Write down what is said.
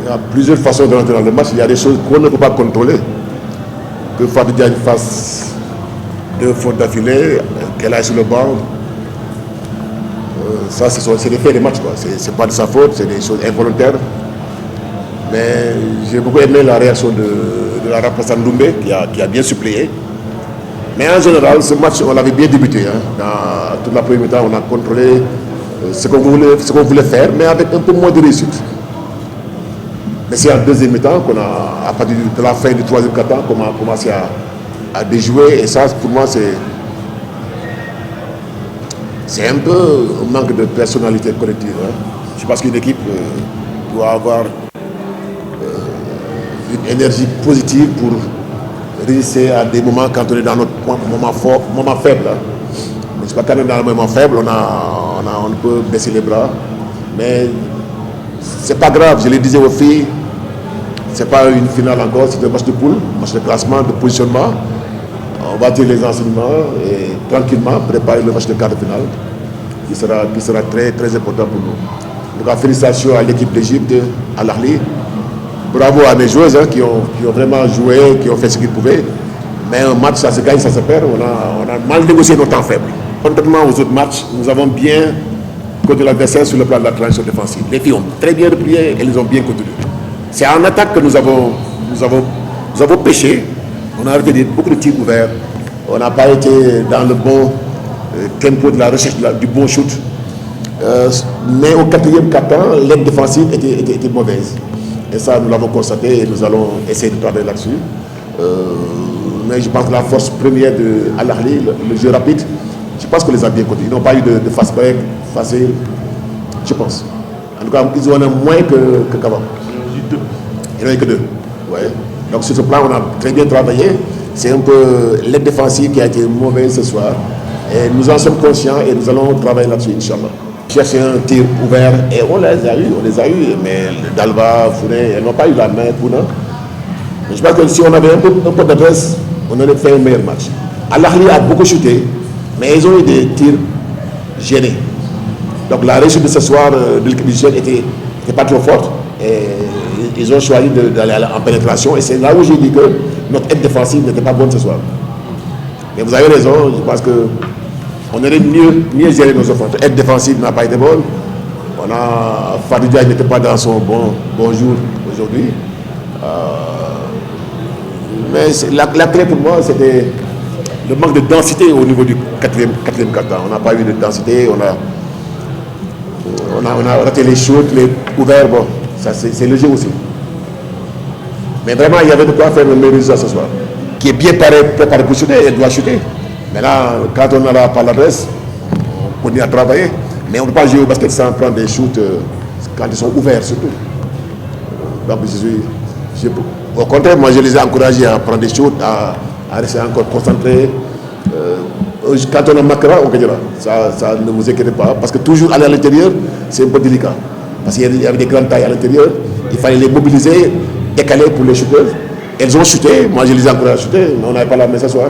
y a plusieurs façons de rentrer dans le match. Il y a des choses qu'on ne peut pas contrôler. Que Fadi Diagne fasse 2 fautes d'affilée, qu'elle aille sur le banc. Ça, c'est des faits des matchs. C'est pas de sa faute, c'est des choses involontaires. Mais j'ai beaucoup aimé la réaction de la remplaçante Doumbé qui a bien suppléé. Mais en général, ce match, on l'avait bien débuté. Dans toute la première mi-temps, on a contrôlé ce qu'on voulait faire, mais avec un peu moins de réussite. Mais c'est en deuxième mi-temps qu'on a, à partir de la fin du troisième quart-temps, qu'on a commencé à déjouer. Et ça, pour moi, c'est un peu un manque de personnalité collective. Je pense qu'une équipe doit avoir une énergie positive pour résister à des moments quand on est dans notre moment faible. Je pense quand on est dans le moment faible, on peut baisser les bras. Mais c'est pas grave, je le disais aux filles, c'est pas une finale encore, c'est un match de poule, un match de classement, de positionnement. On va tirer les enseignements et tranquillement préparer le match de quart de finale qui sera très, très important pour nous. Donc, félicitations à l'équipe d'Égypte, à l'Ahli. Bravo à mes joueuses qui ont vraiment joué, qui ont fait ce qu'ils pouvaient. Mais un match, ça se gagne, ça se perd. On a mal négocié nos temps faibles. Contrairement aux autres matchs, nous avons bien contenu l'adversaire sur le plan de la transition défensive. Les filles ont très bien replié et elles ont bien contenu. C'est en attaque que nous avons pêché. On a arrêté beaucoup de tirs ouverts. On n'a pas été dans le bon tempo de la recherche du bon shoot. Mais au quatrième quart-temps, l'aide défensive était mauvaise. Et ça, nous l'avons constaté et nous allons essayer de travailler là-dessus. Mais je pense que la force première de Al-Ahli, le jeu rapide, je pense qu'on les a bien contenus. Ils n'ont pas eu de fast break facile, je pense. En tout cas, ils en ont moins qu'avant. Il n'y en a eu que 2. Ouais. Donc sur ce plan, on a très bien travaillé. C'est un peu l'aide défensive qui a été mauvaise ce soir. Et nous en sommes conscients et nous allons travailler là-dessus, Inch'Allah. Chercher un tir ouvert et on les a eu, mais Dalva, Founé, elles n'ont pas eu la main pour nous. Je pense que si on avait un peu d'adresse, on aurait fait un meilleur match. Al-Ahli a beaucoup chuté, mais ils ont eu des tirs gênés. Donc la réussite de ce soir de l'équipe du n'était pas trop forte. Et ils ont choisi d'aller en pénétration et c'est là où j'ai dit que notre aide défensive n'était pas bonne ce soir. Mais vous avez raison, je pense que on aurait mieux géré nos offenses. L'aide défensive n'a pas été bonne. Fadi Diagne n'était pas dans son bon jour aujourd'hui. Mais la clé pour moi, c'était le manque de densité au niveau du quatrième quart-temps. On n'a pas eu de densité. On a raté les shoots, les ouverts. Bon, ça c'est le jeu aussi. Mais vraiment, il y avait de quoi faire le meilleur résultat ce soir. Qui est bien préparé pour shooter, elle doit shooter. Mais là, quand on n'a pas l'adresse, on continue à travailler. Mais on ne peut pas jouer au basket sans prendre des shoots quand ils sont ouverts surtout. Donc, au contraire, moi je les ai encouragés à prendre des shoots, à rester encore concentrés. Quand on en marquera, on gagnera. Ça ne vous inquiétez pas. Parce que toujours aller à l'intérieur, c'est un peu délicat. Parce qu'il y avait des grandes tailles à l'intérieur. Il fallait les mobiliser, décaler pour les shooters. Elles ont chuté. Moi je les ai encouragés à chuter, mais on n'avait pas la main ce soir.